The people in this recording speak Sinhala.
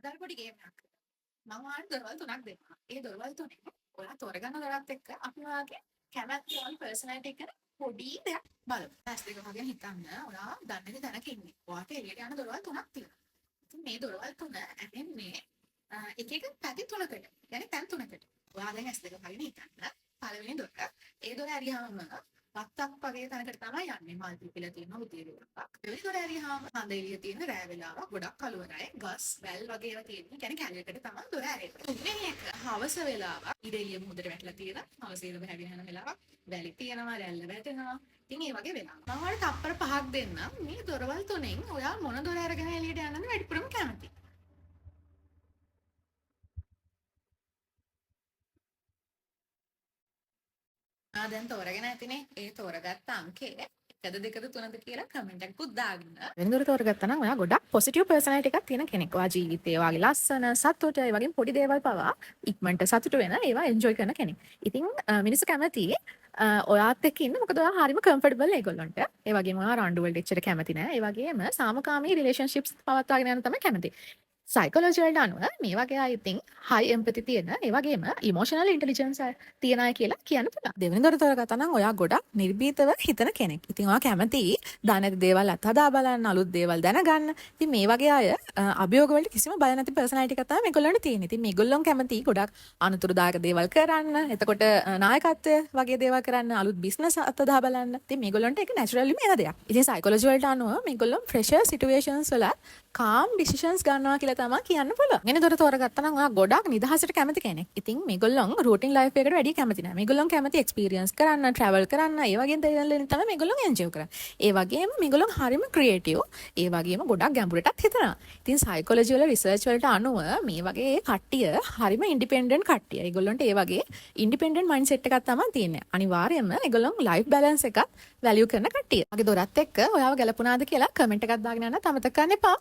අදාළ පොඩි ගේම් එකක්. මම ඔයාලට දොරවල් තුනක් දෙන්නම්. ඒ දොරවල් තුනෙන් ඔයා තෝරගන්න දොරත් එක්ක අපි ඔයාගේ කැමැති ඔයාගේ පර්සනැලිටි එක ගැන පොඩි දෙයක් බලමු. ඇස් දෙක වහගෙන හිතන්න ඔයා දන්නේ තැනක ඉන්නේ. ඔයාට එළියට යන දොරවල් තුනක් තියෙනවා. ඉතින් මේ දොරවල් තුන ඇදෙන්නේ එක එක පැති තුනකට. يعني තැන් තුනකට. ඔයා දැන් ඇස් දෙක වහගෙන හිතන්න. පළවෙනි දොර. ඒ දොර ඇරියාම වත්තක් වගේ තැනකට තමයි යන්නේ. මල් පිපිලා තියෙන උදේ වේලාවක්. දෙවෙනි දොර ඇරියාම හඳ එළිය තියෙන රෑ වෙලාවක්. ගොඩක් කළුවරයි. ගස් වැල් වගේ ඒවා තියෙන. يعني කැලේකට තමයි දොර ඇරෙන්නේ. තුන්වෙනි එක හවස වෙලාවක්. ඉර එළිය මුහුදට වැටලා තියෙන. හවස ඉර බහැගෙන යන වෙලාවක්. වැලි තියෙනවා, රැල්ල වැටෙනවා. ඉතින් ඒ වගේ වෙලාවක්. මම ඔයාලට තප්පර 5ක් දෙන්නම්. මේ දොරවල් තුනෙන් ඔයා මොන දොර අරගෙන එළියට යන්නද වැඩිපුරම කැමති? දැන් තෝරගෙන ඇතිනේ. ඒ තෝරගත්ත අංකේ එකද දෙකද තුනද කියලා කමෙන්ට් එකකුත් දාගන්න. වෙනදොර තෝරගත්තා නම් ඔයා ගොඩක් පොසිටිව් පර්සනැලිටි එකක් තියෙන කෙනෙක්. ඔයා ජීවිතේ ඔයාගේ ලස්සන සතුට ඒ වගේ පොඩි දේවල් පවා ඉක්මනට සතුට වෙන ඒවා එන්ජොයි කරන කෙනෙක්. ඉතින් මිනිස්සු කැමති ඔයාත් එක්ක ඉන්න මොකද ඔයා හරිම කම්ෆර්ටබල් ඒගොල්ලන්ට. ඒ වගේම ඔයා රණ්ඩු වලට එච්චර කැමති නෑ. ඒ වගේම සාමකාමී රිලේෂන්ෂිප්ස් පවත්වාගෙන යන්න තමයි කැමති. සයිකොලොජි වලට අනුව මේ වගේ අය ඉතින් හයි එම්පති තියෙන ඒ වගේම ඉමෝෂනල් ඉන්ටෙලිජන්ස් තියන අය කියලා කියන්න පුළුවන්. දෙවෙනි දොර තෝරගත්තා නම් ඔයා ගොඩක් නිර්භීතව හිතන කෙනෙක්. ඉතින් ඔයා කැමති දා නැති දේවල් අත්හදා බලන්න, අලුත් දේවල් දැනගන්න. ඉතින් මේ වගේ අය අභියෝග වලට කිසිම බය නැති පර්සනැලිටි එකක් තමයි මේගොල්ලන්ට තියෙන්නේ. ඉතින් මේගොල්ලොන් කැමති ගොඩක් අනුතුරුදායක දේවල් කරන්න. එතකොට නායකත්වය වගේ දේවල් කරන්න, අලුත් බිස්නස් අත්හදා බලන්න. ඉතින් මේගොල්ලන්ට ඒක නැචරලිම එන දෙයක්. ඉතින් සයිකොලොජි වලට අනුව මේගොල්ලොන් ප්‍රෙෂර් සිටුේෂන්ස් වල කාම් ඩිසිෂන්ස් ගන්නවා කියලා තමයි කියන්න පුළුවන්. වෙන දොර තෝරගත්තා නම් ඔයා ගොඩක් නිදහසට කැමති කෙනෙක්. ඉතින් මේගොල්ලොන් රූටින් ලයිෆ් එකකට වැඩි කැමති නැහැ. මේගොල්ලොන් කැමති එක්ස්පීරියන්ස් කරන්න, ට්‍රැවල් කරන්න, ඒ වගේ දේවල් වලින් තමයි මේගොල්ලොන් එන්ජොයි කරන්නේ. ඒ වගේම මේගොල්ලොන් හරිම ක්‍රියේටිව්. ඒ වගේම ගොඩක් ගැඹුරටත් හිතනවා. ඉතින් සයිකොලොජි වල රිසර්ච් වලට අනුව මේ වගේ කට්ටිය හරිම ඉන්ඩිපෙන්ඩන්ට් කට්ටිය. ඒගොල්ලන්ට ඒ වගේ ඉන්ඩිපෙන්ඩන්ට් මයින්ඩ්සෙට් එකක් තමයි තියෙන්නේ. අනිවාර්යයෙන්ම ඒගොල්ලොන් ලයිෆ් බැලන්ස් එකත් වැලියු කරන කට්ටිය. මගේ දොරත් එක්ක ඔයාව ගැලපුණාද කියලා කමෙන්ට් එකක් දාගෙන යන්න අමතක කරන්න එපා.